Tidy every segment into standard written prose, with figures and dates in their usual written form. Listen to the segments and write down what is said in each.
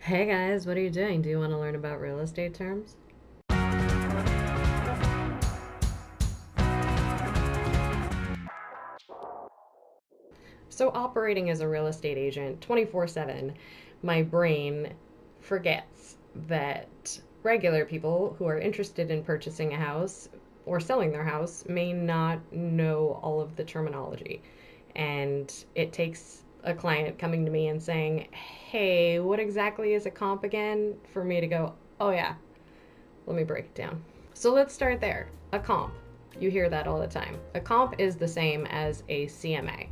Hey guys, what are you doing? Do you want to learn about real estate terms? So, operating as a real estate agent 24/7, my brain forgets that regular people who are interested in purchasing a house or selling their house may not know all of the terminology. And it takes a client coming to me and saying, "Hey, what exactly is a comp again?" for me to go, "Oh, yeah, let me break it down." So let's start there. A comp. You hear that all the time. A comp is the same as a CMA.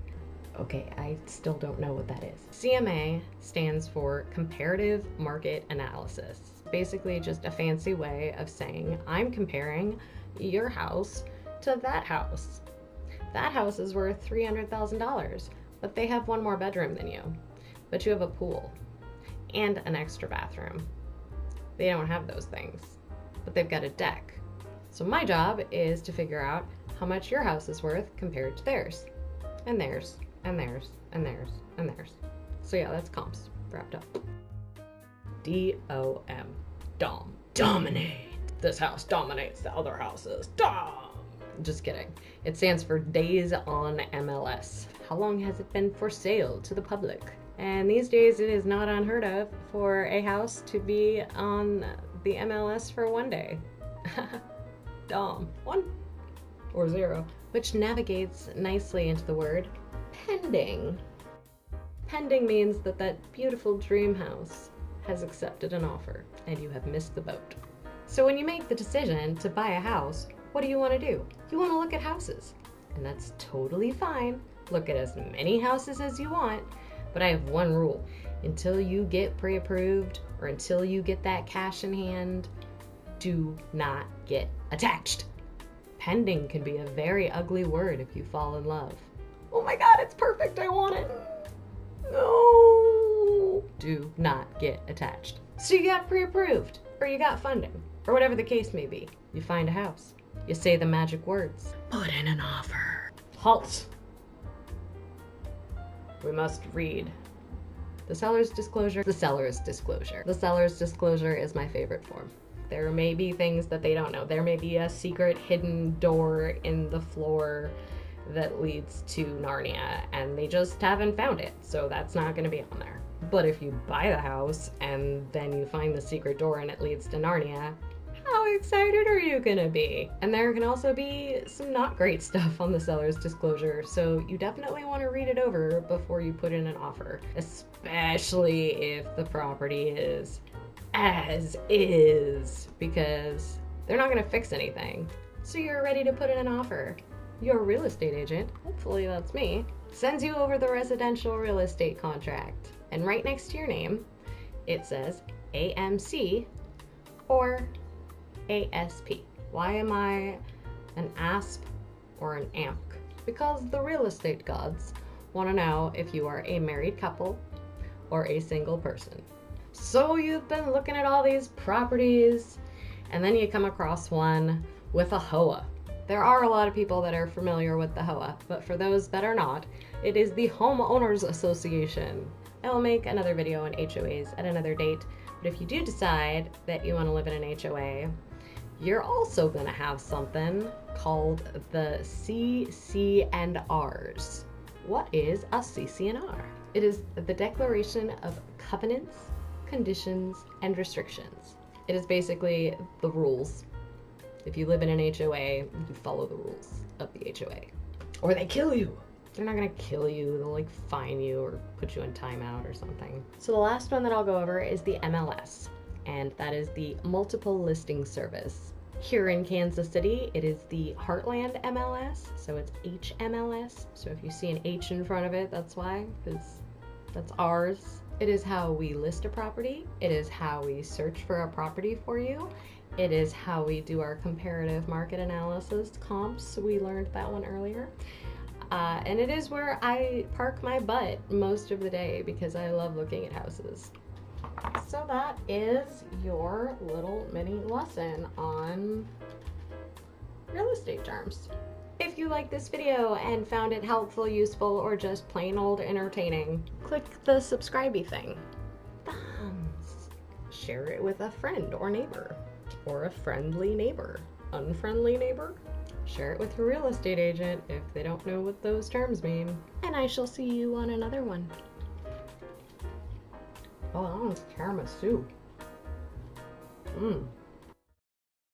Okay, I still don't know what that is. CMA stands for Comparative Market Analysis. Basically, just a fancy way of saying I'm comparing your house to that house. That house is worth $300,000, but they have one more bedroom than you. But you have a pool and an extra bathroom. They don't have those things, but they've got a deck. So my job is to figure out how much your house is worth compared to theirs, and theirs, and theirs, and theirs, and theirs. So yeah, that's comps wrapped up. DOM. Dom. Dominate. This house dominates the other houses. Dom. Just kidding. It stands for Days on MLS. How long has it been for sale to the public? And these days, it is not unheard of for a house to be on the MLS for one day. Dom. 1 or 0. Which navigates nicely into the word pending. Pending means that that beautiful dream house has accepted an offer and you have missed the boat. So when you make the decision to buy a house, what do you want to do? You want to look at houses. And that's totally fine. Look at as many houses as you want. But I have one rule. Until you get pre-approved or until you get that cash in hand, do not get attached. Pending can be a very ugly word if you fall in love. Oh my God, it's perfect. I want it. No. Do not get attached. So you got pre-approved or you got funding or whatever the case may be. You find a house. You say the magic words. Put in an offer. Halt. We must read the seller's disclosure. The seller's disclosure. The seller's disclosure is my favorite form. There may be things that they don't know. There may be a secret hidden door in the floor that leads to Narnia and they just haven't found it. So that's not going to be on there. But if you buy the house and then you find the secret door and it leads to Narnia, how excited are you gonna be? And there can also be some not great stuff on the seller's disclosure, so you definitely want to read it over before you put in an offer, especially if the property is as is, because they're not gonna fix anything. So you're ready to put in an offer. Your real estate agent, hopefully that's me, sends you over the residential real estate contract, and right next to your name, it says AMC or ASP. Why am I an ASP or an AMP? Because the real estate gods want to know if you are a married couple or a single person. So you've been looking at all these properties and then you come across one with a HOA. There are a lot of people that are familiar with the HOA, but for those that are not, it is the Homeowners Association. I will make another video on HOAs at another date, but if you do decide that you want to live in an HOA, you're also going to have something called the CCNRs. What is a CCNR? It is the Declaration of Covenants, Conditions, and Restrictions. It is basically the rules. If you live in an HOA, you follow the rules of the HOA. Or they kill you. They're not going to kill you. They'll like fine you or put you in timeout or something. So the last one that I'll go over is the MLS. And that is the Multiple Listing Service. Here in Kansas City, it is the Heartland MLS, so it's HMLS. So if you see an H in front of it, that's why, because that's ours. It is how we list a property. It is how we search for a property for you. It is how we do our comparative market analysis comps. We learned that one earlier. And it is where I park my butt most of the day because I love looking at houses. So that is your little mini lesson on real estate terms. If you liked this video and found it helpful, useful, or just plain old entertaining, click the subscribe-y thing. Thumbs. share it with a friend or neighbor, or a friendly neighbor. Unfriendly neighbor? Share it with your real estate agent if they don't know what those terms mean. And I shall see you on another one. Oh, that one's tiramisu. Mmm.